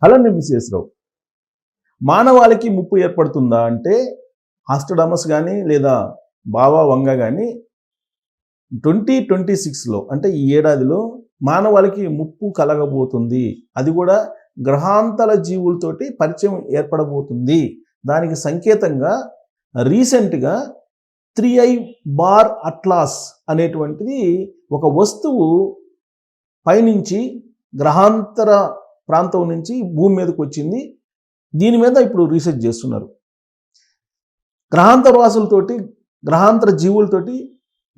Hello Mrs రావు, మానవాళికి ముప్పు ఏర్పడుతుందా అంటే ఆస్ట్రడామస్ కానీ లేదా బాబా వంగ కానీ 2026లో అంటే ఈ ఏడాదిలో మానవాళికి ముప్పు కలగబోతుంది. అది కూడా గ్రహాంతర జీవులతోటి పరిచయం ఏర్పడబోతుంది. దానికి సంకేతంగా రీసెంట్గా 3i బార్ అట్లాస్ అనేటువంటిది ఒక వస్తువు పైనుంచి గ్రహాంతర ప్రాంతం నుంచి భూమి మీదకి వచ్చింది. దీని మీద ఇప్పుడు రీసెర్చ్ చేస్తున్నారు. గ్రహాంతర వాసులతోటి గ్రహాంతర జీవులతోటి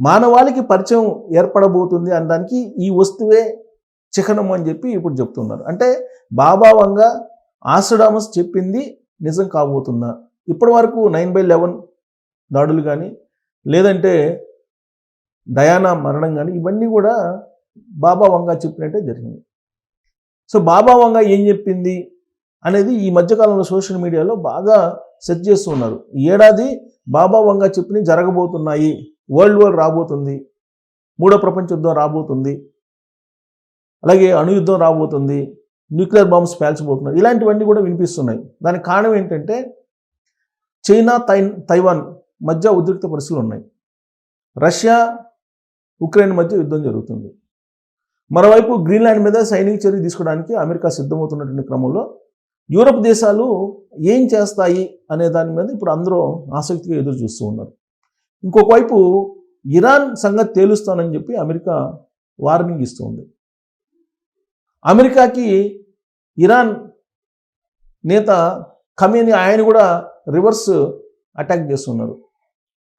మానవాళికి పరిచయం ఏర్పడబోతుంది అనడానికి ఈ వస్తువే చిహ్నం అని చెప్పి ఇప్పుడు చెప్తున్నారు. అంటే బాబా వంగ ఆస్ట్రడామస్ చెప్పింది నిజం కాబోతుందా? ఇప్పటి వరకు 9/11 దాడులు కానీ లేదంటే డయానా మరణం కానీ ఇవన్నీ కూడా బాబా వంగ చెప్పినట్టే జరిగింది. సో బాబా వంగ ఏం చెప్పింది అనేది ఈ మధ్యకాలంలో సోషల్ మీడియాలో బాగా సెర్చ్ చేస్తూ ఉన్నారు. ఈ ఏడాది బాబా వంగ చెప్పినవి జరగబోతున్నాయి. వరల్డ్ వార్ రాబోతుంది, మూడో ప్రపంచ యుద్ధం రాబోతుంది, అలాగే అణుయుద్ధం రాబోతుంది, న్యూక్లియర్ బాంబ్స్ పేల్చబోతున్నారు, ఇలాంటివన్నీ కూడా వినిపిస్తున్నాయి. దానికి కారణం ఏంటంటే చైనా తైవాన్ మధ్య ఉద్రిక్త పరిస్థితులు ఉన్నాయి. రష్యా ఉక్రెయిన్ మధ్య యుద్ధం జరుగుతుంది. మరోవైపు గ్రీన్లాండ్ మీద సైనిక చర్య తీసుకోవడానికి అమెరికా సిద్ధమవుతున్నటువంటి క్రమంలో యూరప్ దేశాలు ఏం చేస్తాయి అనే దాని మీద ఇప్పుడు అందరూ ఆసక్తిగా ఎదురు చూస్తూ ఉన్నారు. ఇంకొక వైపు ఇరాన్ సంగతి తేలుస్తానని చెప్పి అమెరికా వార్నింగ్ ఇస్తుంది. అమెరికాకి ఇరాన్ నేత ఖమేనీ ఆయన కూడా రివర్స్ అటాక్ చేస్తున్నారు.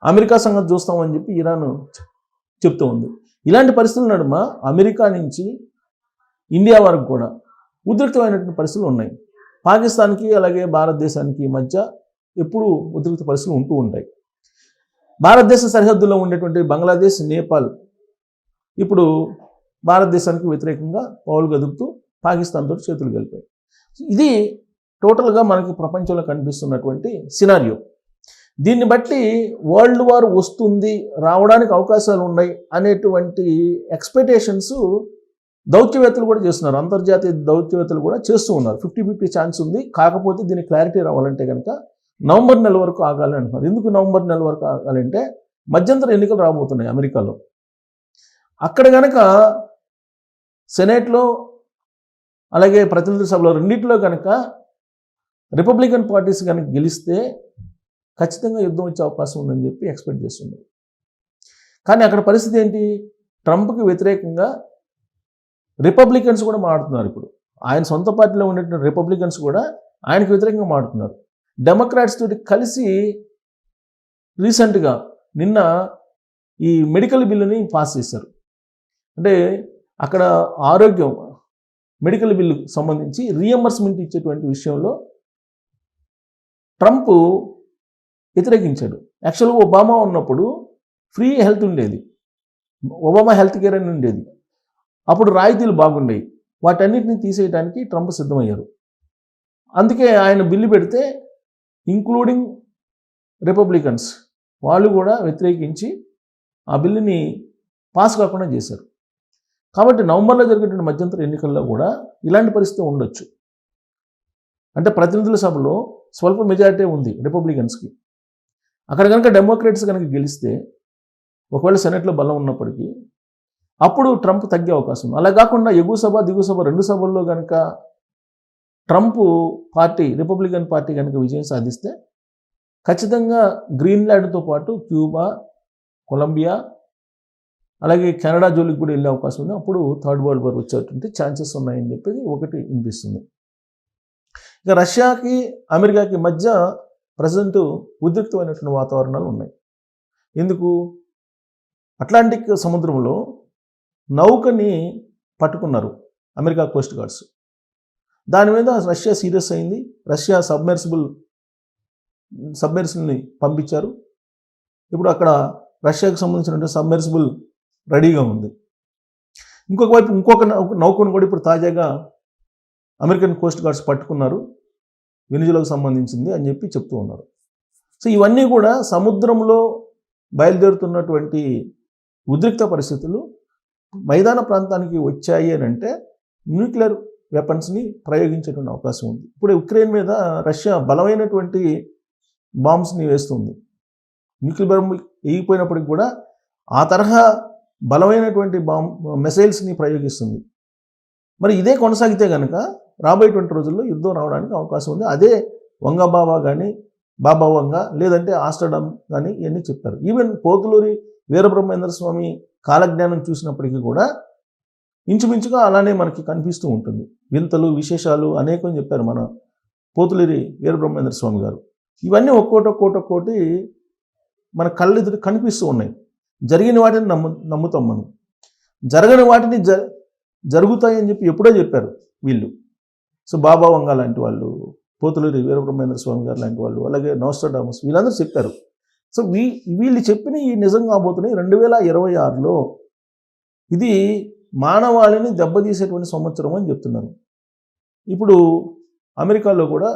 అమెరికా సంగతి చూస్తామని చెప్పి ఇరాన్ చెప్తూ ఉంది. ఇలాంటి పరిస్థితుల నడుమ అమెరికా నుంచి ఇండియా వరకు కూడా ఉద్రిక్తమైనటువంటి పరిస్థితులు ఉన్నాయి. పాకిస్తాన్కి అలాగే భారతదేశానికి మధ్య ఎప్పుడూ ఉద్రిక్త పరిస్థితులు ఉంటూ ఉంటాయి. భారతదేశ సరిహద్దులో ఉండేటువంటి బంగ్లాదేశ్, నేపాల్ ఇప్పుడు భారతదేశానికి వ్యతిరేకంగా పౌలు గదుపుతూ పాకిస్తాన్తో చేతులు కలిపాయి. ఇది టోటల్గా మనకి ప్రపంచంలో కనిపిస్తున్నటువంటి సినారియో. దీన్ని బట్టి వరల్డ్ వార్ వస్తుంది, రావడానికి అవకాశాలు ఉన్నాయి అనేటువంటి ఎక్స్పెక్టేషన్స్ దౌత్యవేత్తలు కూడా చేస్తున్నారు. అంతర్జాతీయ దౌత్యవేత్తలు కూడా చేస్తూ ఉన్నారు. 50-50 ఛాన్స్ ఉంది. కాకపోతే దీని క్లారిటీ రావాలంటే కనుక నవంబర్ నెల వరకు ఆగాలి అంటున్నారు. ఎందుకు నవంబర్ నెల వరకు ఆగాలంటే మధ్యంతర ఎన్నికలు రాబోతున్నాయి అమెరికాలో. అక్కడ కనుక సెనేట్లో అలాగే ప్రతినిధుల సభలో రెండింటిలో కనుక రిపబ్లికన్ పార్టీస్ కనుక గెలిస్తే ఖచ్చితంగా యుద్ధం వచ్చే అవకాశం ఉందని చెప్పి ఎక్స్పెక్ట్ చేస్తున్నారు. కానీ అక్కడ పరిస్థితి ఏంటి? ట్రంప్కి వ్యతిరేకంగా రిపబ్లికన్స్ కూడా మాట్లాడుతున్నారు. ఇప్పుడు ఆయన సొంత పార్టీలో ఉండేటువంటి రిపబ్లికన్స్ కూడా ఆయనకు వ్యతిరేకంగా మాట్లాడుతున్నారు. డెమోక్రాట్స్ తోటి కలిసి రీసెంట్గా నిన్న ఈ మెడికల్ బిల్లుని పాస్ చేశారు. అంటే అక్కడ ఆరోగ్యం మెడికల్ బిల్లుకు సంబంధించి రీఎంబర్స్మెంట్ ఇచ్చేటువంటి విషయంలో ట్రంప్ వ్యతిరేకించాడు. యాక్చువల్గా ఒబామా ఉన్నప్పుడు ఫ్రీ హెల్త్ ఉండేది, ఒబామా హెల్త్ కేర్ అని ఉండేది. అప్పుడు రాయితీలు బాగుండేవి. వాటన్నిటిని తీసేయడానికి ట్రంప్ సిద్ధమయ్యారు. అందుకే ఆయన బిల్లు పెడితే ఇంక్లూడింగ్ రిపబ్లికన్స్ వాళ్ళు కూడా వ్యతిరేకించి ఆ బిల్లుని పాస్ కాకుండా చేశారు. కాబట్టి నవంబర్లో జరిగేటువంటి మధ్యంతర ఎన్నికల్లో కూడా ఇలాంటి పరిస్థితి ఉండొచ్చు. అంటే ప్రతినిధుల సభలో స్వల్ప మెజారిటీ ఉంది రిపబ్లికన్స్కి. అక్కడ కనుక డెమోక్రాట్స్ కనుక గెలిస్తే ఒకవేళ సెనెట్లో బలం ఉన్నప్పటికీ అప్పుడు ట్రంప్ తగ్గే అవకాశం ఉంది. అలా కాకుండా ఎగువ సభ దిగువ సభ రెండు సభల్లో కనుక ట్రంప్ పార్టీ రిపబ్లికన్ పార్టీ కనుక విజయం సాధిస్తే ఖచ్చితంగా గ్రీన్లాండ్తో పాటు క్యూబా, కొలంబియా అలాగే కెనడా జోలికి కూడా వెళ్ళే అవకాశం ఉంది. అప్పుడు థర్డ్ వరల్డ్ వార్ వచ్చేటువంటి ఛాన్సెస్ ఉన్నాయని చెప్పేది ఒకటి వినిపిస్తుంది. ఇక రష్యాకి అమెరికాకి మధ్య ప్రజెంట్ ఉద్రిక్తమైనటువంటి వాతావరణాలు ఉన్నాయి. ఎందుకు? అట్లాంటిక్ సముద్రంలో నౌకని పట్టుకున్నారు అమెరికా కోస్ట్ గార్డ్స్. దాని మీద రష్యా సీరియస్ అయింది. రష్యా సబ్మెర్సిబుల్ని పంపించారు. ఇప్పుడు అక్కడ రష్యాకు సంబంధించినటువంటి సబ్మెర్సిబుల్ రెడీగా ఉంది. ఇంకొక వైపు ఇంకొక నౌకను కూడా ఇప్పుడు తాజాగా అమెరికన్ కోస్ట్ గార్డ్స్ పట్టుకున్నారు, వెనిజులాకు సంబంధించింది అని చెప్పి చెప్తూ ఉన్నారు. సో ఇవన్నీ కూడా సముద్రంలో బయలుదేరుతున్నటువంటి ఉద్రిక్త పరిస్థితులు మైదాన ప్రాంతానికి వచ్చాయి అని అంటే న్యూక్లియర్ వెపన్స్ని ప్రయోగించేటువంటి అవకాశం ఉంది. ఇప్పుడు ఉక్రెయిన్ మీద రష్యా బలమైనటువంటి బాంబ్స్ని వేస్తుంది. న్యూక్లియర్ బాంబ్ వేయకపోయినప్పటికి కూడా ఆ తరహా బలమైనటువంటి మిసైల్స్ని ప్రయోగిస్తుంది. మరి ఇదే కొనసాగితే కనుక రాబోయేటువంటి రోజుల్లో యుద్ధం రావడానికి అవకాశం ఉంది. అదే వంగ బాబా కానీ, బాబా వంగ, లేదంటే ఆస్టర్డమ్ కానీ ఇవన్నీ చెప్పారు. ఈవెన్ పోతులూరి వీరబ్రహ్మేంద్ర స్వామి కాలజ్ఞానం చూసినప్పటికీ కూడా ఇంచుమించుగా అలానే మనకి కనిపిస్తూ ఉంటుంది. వింతలు విశేషాలు అనేకం చెప్పారు మన పోతులూరి వీరబ్రహ్మేంద్ర స్వామి గారు. ఇవన్నీ ఒక్కోటి మన కళ్ళెదురు కనిపిస్తూ ఉన్నాయి. జరిగిన వాటిని నమ్ముతాం మనం, జరగని వాటిని జరుగుతాయని చెప్పి ఎప్పుడో చెప్పారు వీళ్ళు. సో బాబా వంగ లాంటి వాళ్ళు, పోతులూరి వీరబ్రహ్మేంద్ర స్వామి గారు లాంటి వాళ్ళు, అలాగే నోస్ట్రాడామస్, వీళ్ళందరూ చెప్పారు. సో వీళ్ళు చెప్పిన ఈ నిజం కాబోతున్నాయి 2026లో. ఇది మానవాళిని దెబ్బతీసేటువంటి సంవత్సరం అని చెప్తున్నారు. ఇప్పుడు అమెరికాలో కూడా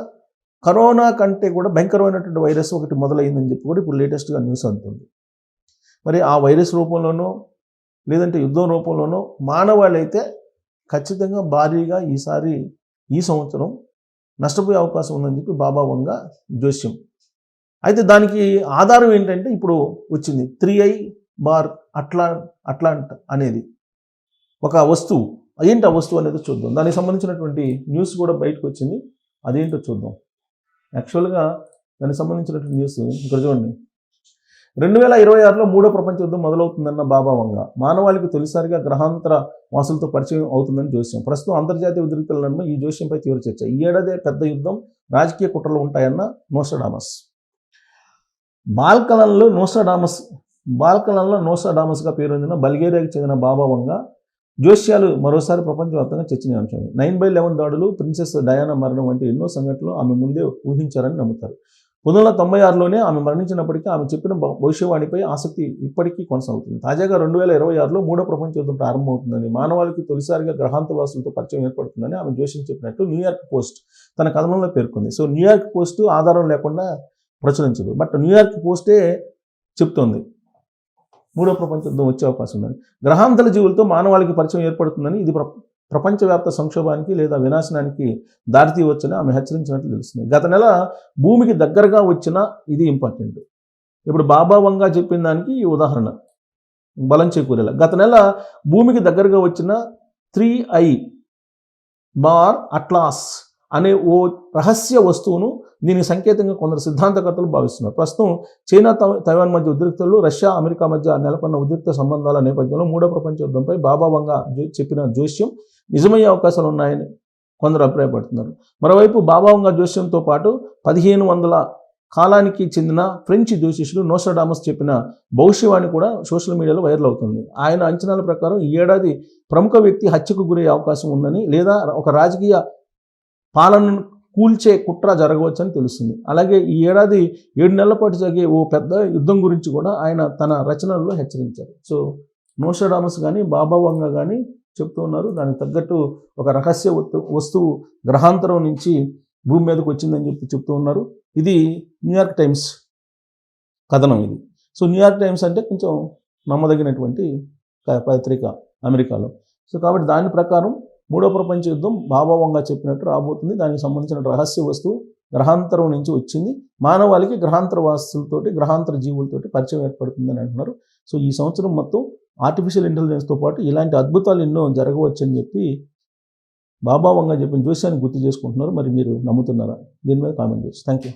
కరోనా కంటే కూడా భయంకరమైనటువంటి వైరస్ ఒకటి మొదలైందని చెప్పి కూడా ఇప్పుడు లేటెస్ట్గా న్యూస్ అందుతుంది. మరి ఆ వైరస్ రూపంలోనో లేదంటే యుద్ధం రూపంలోనో మానవాళి అయితే ఖచ్చితంగా భారీగా ఈ సంవత్సరం నష్టపోయే అవకాశం ఉందని చెప్పి బాబా వంగ జోస్యం. అయితే దానికి ఆధారం ఏంటంటే ఇప్పుడు వచ్చింది 3I బార్ అట్లాంట్ అనేది ఒక వస్తువు. ఏంటి ఆ వస్తువు అనేది చూద్దాం. దానికి సంబంధించినటువంటి న్యూస్ కూడా బయటకు వచ్చింది. అదేంటో చూద్దాం. యాక్చువల్గా దానికి సంబంధించినటువంటి న్యూస్ ఇక్కడ చూడండి. 2026లో 3వ ప్రపంచ యుద్ధం మొదలవుతుందన్న బాబా వంగ. మానవాళికి తొలిసారిగా గ్రహాంతర వాసులతో పరిచయం అవుతుందని జోస్యం. ప్రస్తుతం అంతర్జాతీయ ఉద్రిక్తల నడుమ ఈ జోస్యంపై తీవ్ర చర్చ. ఈ ఏడాదే పెద్ద యుద్ధం, రాజకీయ కుట్రలు ఉంటాయన్న నోస్ట్రాడామస్. బాల్కనంలో నోస్ట్రాడామస్గా పేరొందిన బల్గేరియాకి చెందిన బాబా వంగ జోస్యాలు మరోసారి ప్రపంచవ్యాప్తంగా చర్చనీయాంశం. 9/11 దాడులు, ప్రిన్సెస్ డయానా మరణం వంటి ఎన్నో సంఘటనలు ఆమె ముందే ఊహించారని నమ్ముతారు. 1996లోనే ఆమె మరణించినప్పటికీ ఆమె చెప్పిన భవిష్యవాణిపై ఆసక్తి ఇప్పటికీ కొనసాగుతుంది. తాజాగా 2026లో 3వ ప్రపంచ యుద్ధం ప్రారంభమవుతుందని, మానవాళికి తొలిసారిగా గ్రహాంతవాసులతో పరిచయం ఏర్పడుతుందని ఆమె జోస్యం చెప్పినట్టు న్యూయార్క్ పోస్ట్ తన కథనంలో పేర్కొంది. సో న్యూయార్క్ పోస్ట్ ఆధారం లేకుండా ప్రచురించదు, బట్ న్యూయార్క్ పోస్టే చెప్తోంది 3వ ప్రపంచ యుద్ధం వచ్చే అవకాశం ఉందని. గ్రహాంతర జీవులతో మానవాళికి పరిచయం ఏర్పడుతుందని, ఇది ప్రపంచవ్యాప్త సంక్షోభానికి లేదా వినాశనానికి దారితీయవచ్చని ఆమె హెచ్చరించినట్లు తెలుస్తుంది. గత నెల భూమికి దగ్గరగా వచ్చిన, ఇది ఇంపార్టెంట్, ఇప్పుడు బాబా వంగ చెప్పిన దానికి ఈ ఉదాహరణ బలం చేకూరేలా. గత నెల భూమికి దగ్గరగా వచ్చిన 3I బార్ అట్లాస్ అనే ఓ రహస్య వస్తువును దీనికి సంకేతంగా కొందరు సిద్ధాంతకర్తలు భావిస్తున్నారు. ప్రస్తుతం చైనా తైవాన్ మధ్య ఉద్రిక్తలు, రష్యా అమెరికా మధ్య నెలకొన్న ఉద్రిక్త సంబంధాల నేపథ్యంలో 3వ ప్రపంచ యుద్ధంపై బాబా వంగ చెప్పిన జోస్యం నిజమయ్యే అవకాశాలు ఉన్నాయని కొందరు అభిప్రాయపడుతున్నారు. మరోవైపు బాబా వంగ జోస్యంతో పాటు 1500 కాలానికి చెందిన ఫ్రెంచ్ జ్యోతిష్యుడు నోస్ట్రాడామస్ చెప్పిన భవిష్యవాణి కూడా సోషల్ మీడియాలో వైరల్ అవుతుంది. ఆయన అంచనాల ప్రకారం ఈ ఏడాది ప్రముఖ వ్యక్తి హత్యకు గురయ్యే అవకాశం ఉందని, లేదా ఒక రాజకీయ పాలనను కూల్చే కుట్ర జరగవచ్చని తెలుస్తుంది. అలాగే ఈ ఏడాది 7 నెలల పాటు జరిగే ఓ పెద్ద యుద్ధం గురించి కూడా ఆయన తన రచనల్లో హెచ్చరించారు. సో నోస్ట్రాడామస్ కానీ బాబా వంగ కానీ చెప్తూ ఉన్నారు. దానికి తగ్గట్టు ఒక రహస్య వస్తువు గ్రహాంతరం నుంచి భూమి మీదకి వచ్చిందని చెప్పి చెప్తూ ఉన్నారు. ఇది న్యూయార్క్ టైమ్స్ కథనం ఇది. సో న్యూయార్క్ టైమ్స్ అంటే కొంచెం నమ్మదగినటువంటి పత్రిక అమెరికాలో. సో కాబట్టి దాని ప్రకారం 3వ ప్రపంచ యుద్ధం బాబా వంగ చెప్పినట్టు రాబోతుంది. దానికి సంబంధించిన రహస్య వస్తువు గ్రహాంతరం నుంచి వచ్చింది. మానవాళికి గ్రహాంతర వాసులతోటి, గ్రహాంతర జీవులతోటి పరిచయం ఏర్పడుతుందని అంటున్నారు. సో ఈ సంవత్సరం మొత్తం ఆర్టిఫిషియల్ ఇంటెలిజెన్స్తో పాటు ఇలాంటి అద్భుతాలు ఎన్నో జరగవచ్చని చెప్పి బాబా వంగ చెప్పిన జోస్యాన్ని గుర్తు చేసుకుంటున్నారు. మరి మీరు నమ్ముతున్నారా? దీని మీద కామెంట్ చేసి థ్యాంక్ యూ.